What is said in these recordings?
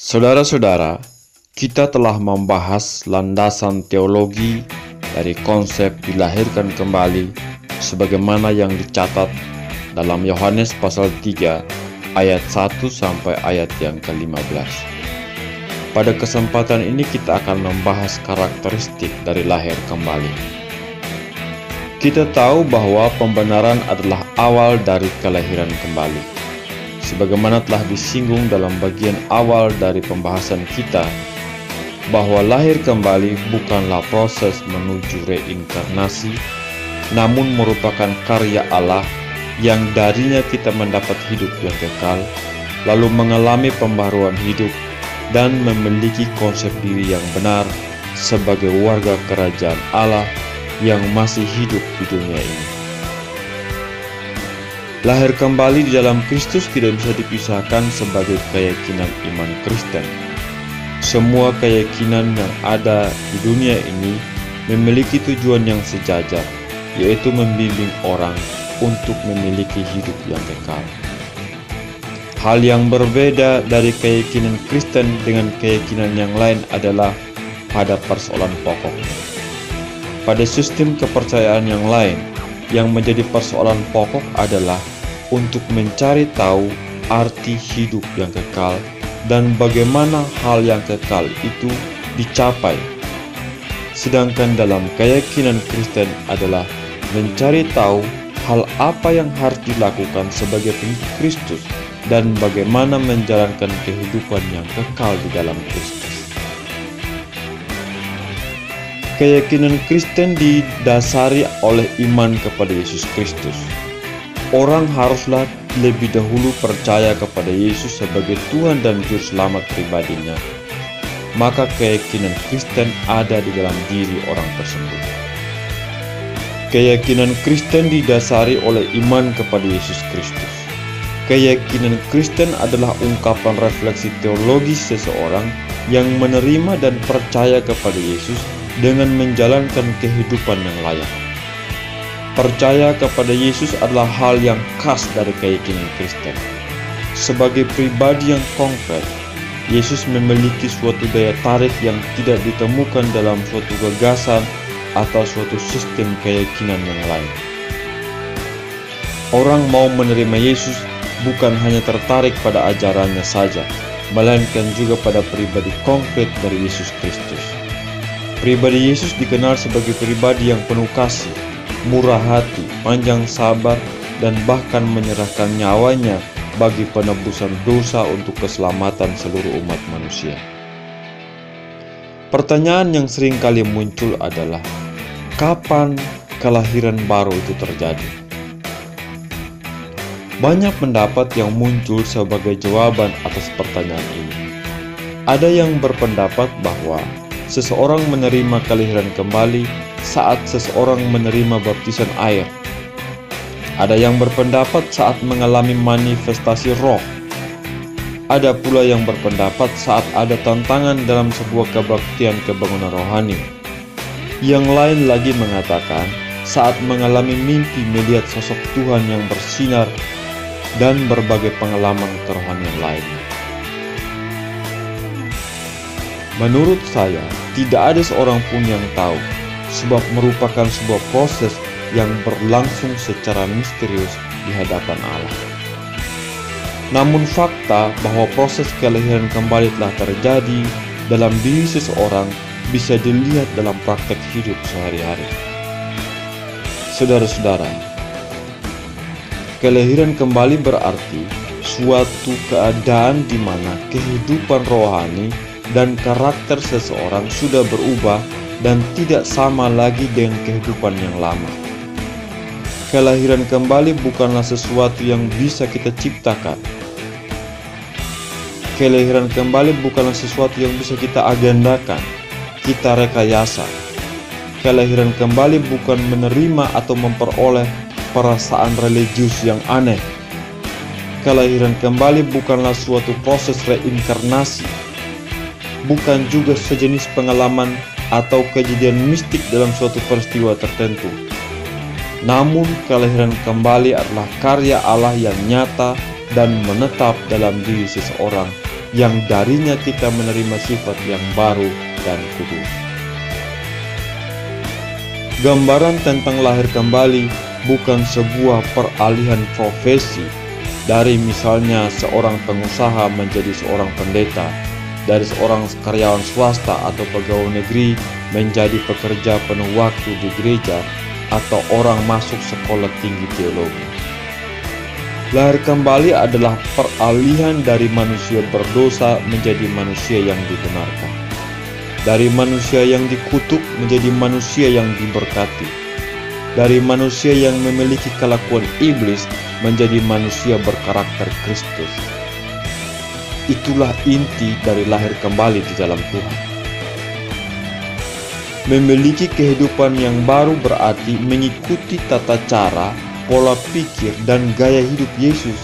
Saudara-saudara, kita telah membahas landasan teologi dari konsep dilahirkan kembali sebagaimana yang dicatat dalam Yohanes pasal 3 ayat 1 sampai ayat yang ke-15. Pada kesempatan ini kita akan membahas karakteristik dari lahir kembali. Kita tahu bahwa pembenaran adalah awal dari kelahiran kembali. Sebagaimana telah disinggung dalam bagian awal dari pembahasan kita, bahwa lahir kembali bukanlah proses menuju reinkarnasi, namun merupakan karya Allah yang darinya kita mendapat hidup yang kekal, lalu mengalami pembaruan hidup dan memiliki konsep diri yang benar sebagai warga kerajaan Allah yang masih hidup di dunia ini. Lahir kembali di dalam Kristus tidak bisa dipisahkan sebagai keyakinan iman Kristen. Semua keyakinan yang ada di dunia ini memiliki tujuan yang sejajar, yaitu membimbing orang untuk memiliki hidup yang kekal. Hal yang berbeda dari keyakinan Kristen dengan keyakinan yang lain adalah pada persoalan pokoknya. Pada sistem kepercayaan yang lain, yang menjadi persoalan pokok adalah untuk mencari tahu arti hidup yang kekal dan bagaimana hal yang kekal itu dicapai. Sedangkan dalam keyakinan Kristen adalah mencari tahu hal apa yang harus dilakukan sebagai pengikut Kristus dan bagaimana menjalankan kehidupan yang kekal di dalam Kristus. Keyakinan Kristen didasari oleh iman kepada Yesus Kristus. Orang haruslah lebih dahulu percaya kepada Yesus sebagai Tuhan dan Juru Selamat pribadinya. Maka keyakinan Kristen ada di dalam diri orang tersebut. Keyakinan Kristen didasari oleh iman kepada Yesus Kristus. Keyakinan Kristen adalah ungkapan refleksi teologis seseorang yang menerima dan percaya kepada Yesus dengan menjalankan kehidupan yang layak. Percaya kepada Yesus adalah hal yang khas dari keyakinan Kristen. Sebagai pribadi yang konkret, Yesus memiliki suatu daya tarik yang tidak ditemukan dalam suatu gagasan atau suatu sistem keyakinan yang lain. Orang mau menerima Yesus bukan hanya tertarik pada ajarannya saja, melainkan juga pada pribadi konkret dari Yesus Kristus. Pribadi Yesus dikenal sebagai pribadi yang penuh kasih, murah hati, panjang sabar, dan bahkan menyerahkan nyawanya bagi penebusan dosa untuk keselamatan seluruh umat manusia. Pertanyaan yang sering kali muncul adalah, kapan kelahiran baru itu terjadi? Banyak pendapat yang muncul sebagai jawaban atas pertanyaan ini. Ada yang berpendapat bahwa seseorang menerima kelahiran kembali saat seseorang menerima baptisan air. Ada yang berpendapat saat mengalami manifestasi roh. Ada pula yang berpendapat saat ada tantangan dalam sebuah kebaktian kebangunan rohani. Yang lain lagi mengatakan saat mengalami mimpi melihat sosok Tuhan yang bersinar dan berbagai pengalaman kerohanian lainnya. Menurut saya, tidak ada seorang pun yang tahu, sebab merupakan sebuah proses yang berlangsung secara misterius di hadapan Allah. Namun fakta bahwa proses kelahiran kembali telah terjadi dalam diri seseorang bisa dilihat dalam praktek hidup sehari-hari. Saudara-saudara, kelahiran kembali berarti suatu keadaan di mana kehidupan rohani dan karakter seseorang sudah berubah dan tidak sama lagi dengan kehidupan yang lama. Kelahiran kembali bukanlah sesuatu yang bisa kita ciptakan. Kelahiran kembali bukanlah sesuatu yang bisa kita agendakan, kita rekayasa. Kelahiran kembali bukan menerima atau memperoleh perasaan religius yang aneh. Kelahiran kembali bukanlah suatu proses reinkarnasi, bukan juga sejenis pengalaman atau kejadian mistik dalam suatu peristiwa tertentu. Namun kelahiran kembali adalah karya Allah yang nyata dan menetap dalam diri seseorang yang darinya kita menerima sifat yang baru dan kudus. Gambaran tentang lahir kembali bukan sebuah peralihan profesi dari misalnya seorang pengusaha menjadi seorang pendeta, dari seorang karyawan swasta atau pegawai negeri menjadi pekerja penuh waktu di gereja, atau orang masuk sekolah tinggi teologi. Lahir kembali adalah peralihan dari manusia berdosa menjadi manusia yang dibenarkan, dari manusia yang dikutuk menjadi manusia yang diberkati, dari manusia yang memiliki kelakuan iblis menjadi manusia berkarakter Kristus. Itulah inti dari lahir kembali di dalam Tuhan. Memiliki kehidupan yang baru berarti mengikuti tata cara, pola pikir, dan gaya hidup Yesus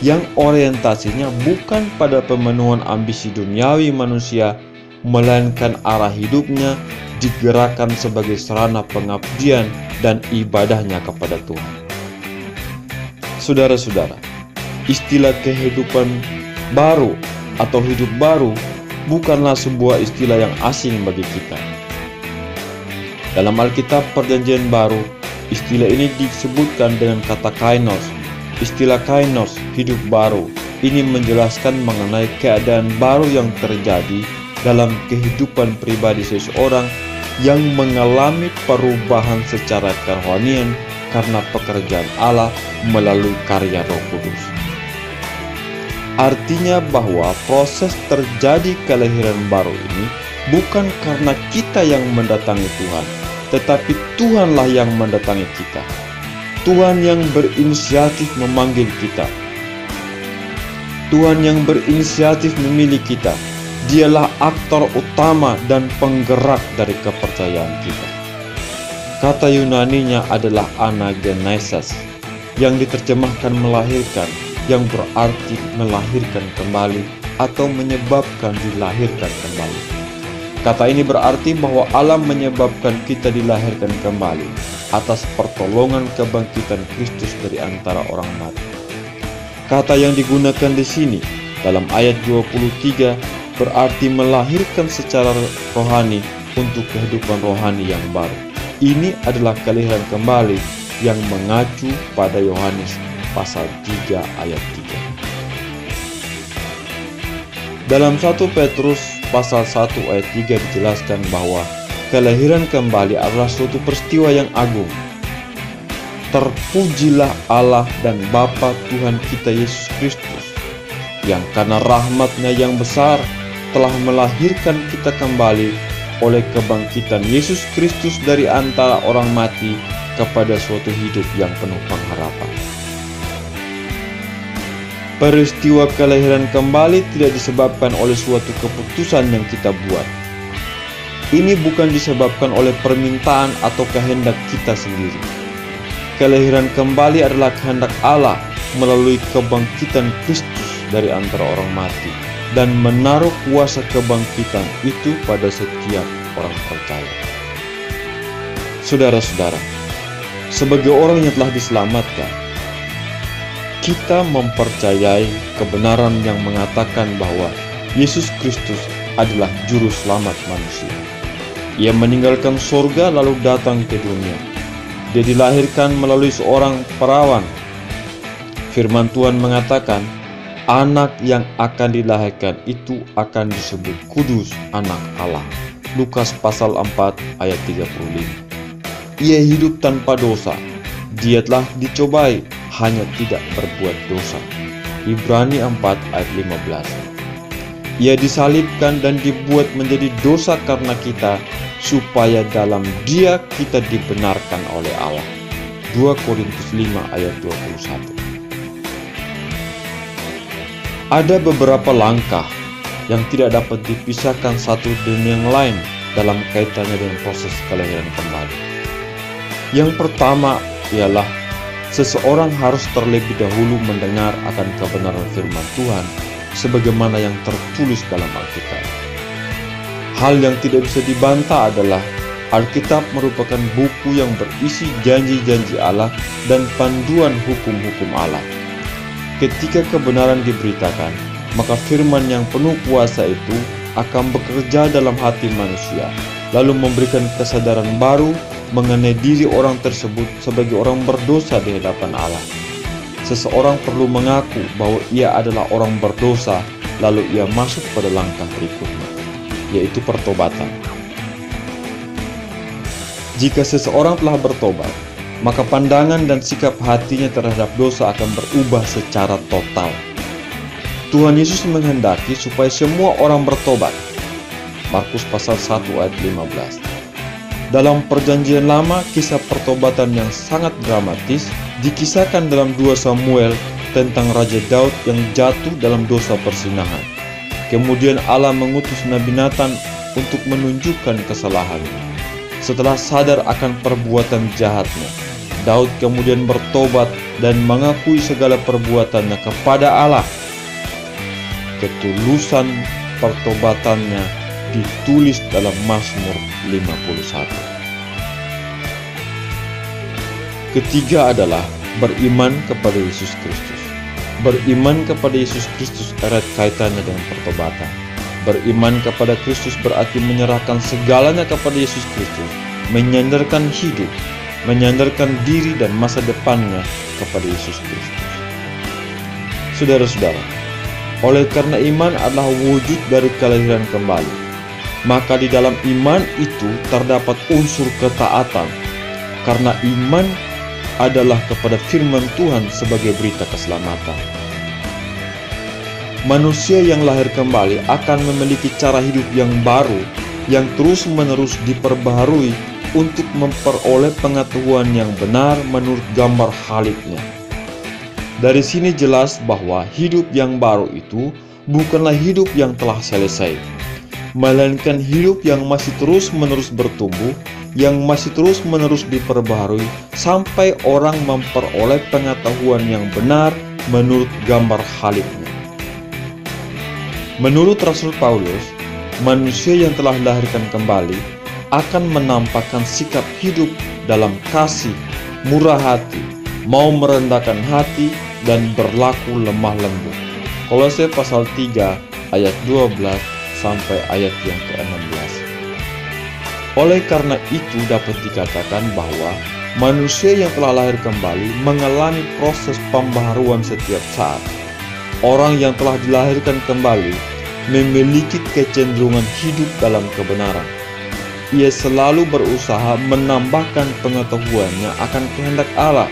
yang orientasinya bukan pada pemenuhan ambisi duniawi manusia, melainkan arah hidupnya digerakkan sebagai sarana pengabdian dan ibadahnya kepada Tuhan. Saudara-saudara, istilah kehidupan baru atau hidup baru bukanlah sebuah istilah yang asing bagi kita. Dalam Alkitab Perjanjian Baru, istilah ini disebutkan dengan kata kainos. Istilah kainos, hidup baru, ini menjelaskan mengenai keadaan baru yang terjadi dalam kehidupan pribadi seseorang yang mengalami perubahan secara kerohanian karena pekerjaan Allah melalui karya Roh Kudus. Artinya bahwa proses terjadi kelahiran baru ini bukan karena kita yang mendatangi Tuhan, tetapi Tuhanlah yang mendatangi kita. Tuhan yang berinisiatif memanggil kita. Tuhan yang berinisiatif memilih kita. Dialah aktor utama dan penggerak dari kepercayaan kita. Kata Yunaninya adalah anagenesis, yang diterjemahkan melahirkan, yang berarti melahirkan kembali atau menyebabkan dilahirkan kembali. Kata ini berarti bahwa Allah menyebabkan kita dilahirkan kembali atas pertolongan kebangkitan Kristus dari antara orang mati. Kata yang digunakan di sini dalam ayat 23 berarti melahirkan secara rohani untuk kehidupan rohani yang baru. Ini adalah kelahiran kembali yang mengacu pada Yohanes pasal 3 ayat 3. Dalam 1 Petrus pasal 1 ayat 3 dijelaskan bahwa kelahiran kembali adalah suatu peristiwa yang agung. Terpujilah Allah dan Bapa Tuhan kita Yesus Kristus, yang karena rahmat-Nya yang besar telah melahirkan kita kembali oleh kebangkitan Yesus Kristus dari antara orang mati kepada suatu hidup yang penuh pengharapan. Peristiwa kelahiran kembali tidak disebabkan oleh suatu keputusan yang kita buat. Ini bukan disebabkan oleh permintaan atau kehendak kita sendiri. Kelahiran kembali adalah kehendak Allah melalui kebangkitan Kristus dari antara orang mati dan menaruh kuasa kebangkitan itu pada setiap orang percaya. Saudara-saudara, sebagai orang yang telah diselamatkan, kita mempercayai kebenaran yang mengatakan bahwa Yesus Kristus adalah juru selamat manusia. Ia meninggalkan surga lalu datang ke dunia. Dia dilahirkan melalui seorang perawan. Firman Tuhan mengatakan, anak yang akan dilahirkan itu akan disebut kudus, anak Allah. Lukas pasal 4 ayat 35. Ia hidup tanpa dosa. Dia telah dicobai, hanya tidak berbuat dosa. Ibrani 4 ayat 15. Ia disalibkan dan dibuat menjadi dosa karena kita, supaya dalam Dia kita dibenarkan oleh Allah. 2 Korintus 5 ayat 21. Ada beberapa langkah yang tidak dapat dipisahkan satu dengan yang lain dalam kaitannya dengan proses kelahiran kembali. Yang pertama ialah seseorang harus terlebih dahulu mendengar akan kebenaran firman Tuhan sebagaimana yang tertulis dalam Alkitab. Hal yang tidak bisa dibantah adalah Alkitab merupakan buku yang berisi janji-janji Allah dan panduan hukum-hukum Allah. Ketika kebenaran diberitakan, maka firman yang penuh kuasa itu akan bekerja dalam hati manusia, lalu memberikan kesadaran baru mengenai diri orang tersebut sebagai orang berdosa di hadapan Allah. Seseorang perlu mengaku bahwa ia adalah orang berdosa, lalu ia masuk pada langkah berikutnya, yaitu pertobatan. Jika seseorang telah bertobat, maka pandangan dan sikap hatinya terhadap dosa akan berubah secara total. Tuhan Yesus menghendaki supaya semua orang bertobat. Markus pasal 1 ayat 15. Dalam perjanjian lama, kisah pertobatan yang sangat dramatis dikisahkan dalam 2 Samuel tentang Raja Daud yang jatuh dalam dosa perzinahan. Kemudian Allah mengutus Nabi Nathan untuk menunjukkan kesalahannya. Setelah sadar akan perbuatan jahatnya, Daud kemudian bertobat dan mengakui segala perbuatannya kepada Allah. Ketulusan pertobatannya ditulis dalam Mazmur 51. Ketiga adalah beriman kepada Yesus Kristus. Beriman kepada Yesus Kristus erat kaitannya dengan pertobatan. Beriman kepada Kristus berarti menyerahkan segalanya kepada Yesus Kristus, menyandarkan hidup, menyandarkan diri dan masa depannya kepada Yesus Kristus. Saudara-saudara, oleh karena iman adalah wujud dari kelahiran kembali, maka di dalam iman itu terdapat unsur ketaatan, karena iman adalah kepada firman Tuhan sebagai berita keselamatan. Manusia yang lahir kembali akan memiliki cara hidup yang baru, yang terus-menerus diperbaharui untuk memperoleh pengetahuan yang benar menurut gambar Khaliknya. Dari sini jelas bahwa hidup yang baru itu bukanlah hidup yang telah selesai, melainkan hidup yang masih terus-menerus bertumbuh, yang masih terus-menerus diperbaharui sampai orang memperoleh pengetahuan yang benar menurut gambar Khaliknya. Menurut Rasul Paulus, manusia yang telah dilahirkan kembali akan menampakkan sikap hidup dalam kasih, murah hati, mau merendahkan hati, dan berlaku lemah lembut. Kolose pasal 3 ayat 12 sampai ayat yang ke-16. Oleh karena itu dapat dikatakan bahwa manusia yang telah lahir kembali mengalami proses pembaharuan setiap saat. Orang yang telah dilahirkan kembali memiliki kecenderungan hidup dalam kebenaran. Ia selalu berusaha menambahkan pengetahuannya akan kehendak Allah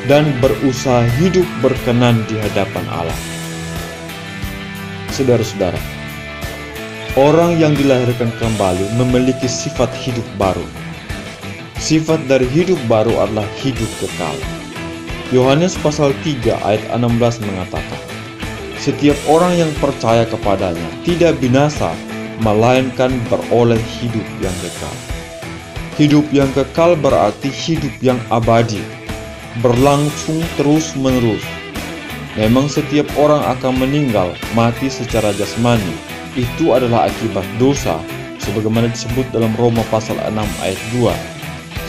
dan berusaha hidup berkenan di hadapan Allah. Saudara-saudara, orang yang dilahirkan kembali memiliki sifat hidup baru. Sifat dari hidup baru adalah hidup kekal. Yohanes pasal 3 ayat 16 mengatakan, setiap orang yang percaya kepadanya tidak binasa, melainkan beroleh hidup yang kekal. Hidup yang kekal berarti hidup yang abadi, berlangsung terus-menerus. Memang setiap orang akan meninggal, mati secara jasmani. Itu adalah akibat dosa, sebagaimana disebut dalam Roma pasal 6 ayat 2.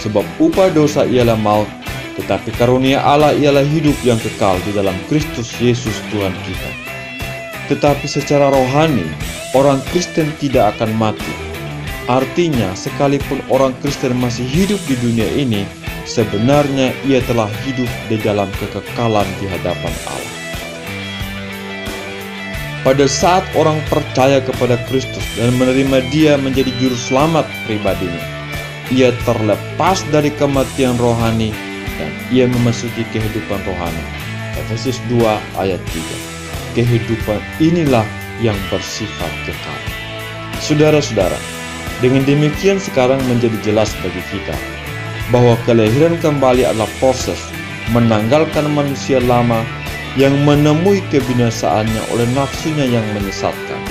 Sebab upah dosa ialah maut, tetapi karunia Allah ialah hidup yang kekal di dalam Kristus Yesus Tuhan kita. Tetapi secara rohani, orang Kristen tidak akan mati. Artinya, sekalipun orang Kristen masih hidup di dunia ini, sebenarnya ia telah hidup di dalam kekekalan di hadapan Allah. Pada saat orang percaya kepada Kristus dan menerima Dia menjadi juru selamat pribadinya, ia terlepas dari kematian rohani dan ia memasuki kehidupan rohani. Efesus 2 ayat 3. Kehidupan inilah yang bersifat kekal. Saudara-saudara, dengan demikian sekarang menjadi jelas bagi kita bahwa kelahiran kembali adalah proses menanggalkan manusia lama yang menemui kebinasaannya oleh nafsunya yang menyesatkan,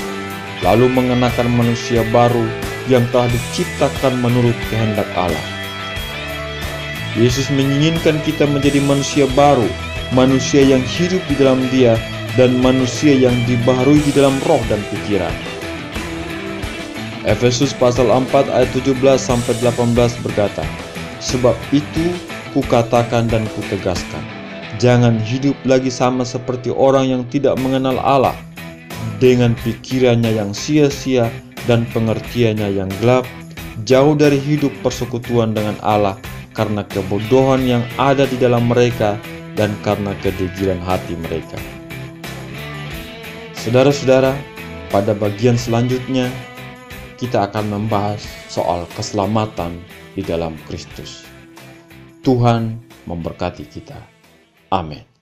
lalu mengenakan manusia baru yang telah diciptakan menurut kehendak Allah. Yesus menginginkan kita menjadi manusia baru, manusia yang hidup di dalam Dia, dan manusia yang dibaharui di dalam roh dan pikiran. Efesus pasal 4 ayat 17-18 berkata, sebab itu kukatakan dan kutegaskan, jangan hidup lagi sama seperti orang yang tidak mengenal Allah, dengan pikirannya yang sia-sia dan pengertiannya yang gelap, jauh dari hidup persekutuan dengan Allah karena kebodohan yang ada di dalam mereka dan karena kedegilan hati mereka. Saudara-saudara, pada bagian selanjutnya kita akan membahas soal keselamatan di dalam Kristus. Tuhan memberkati kita. Amin.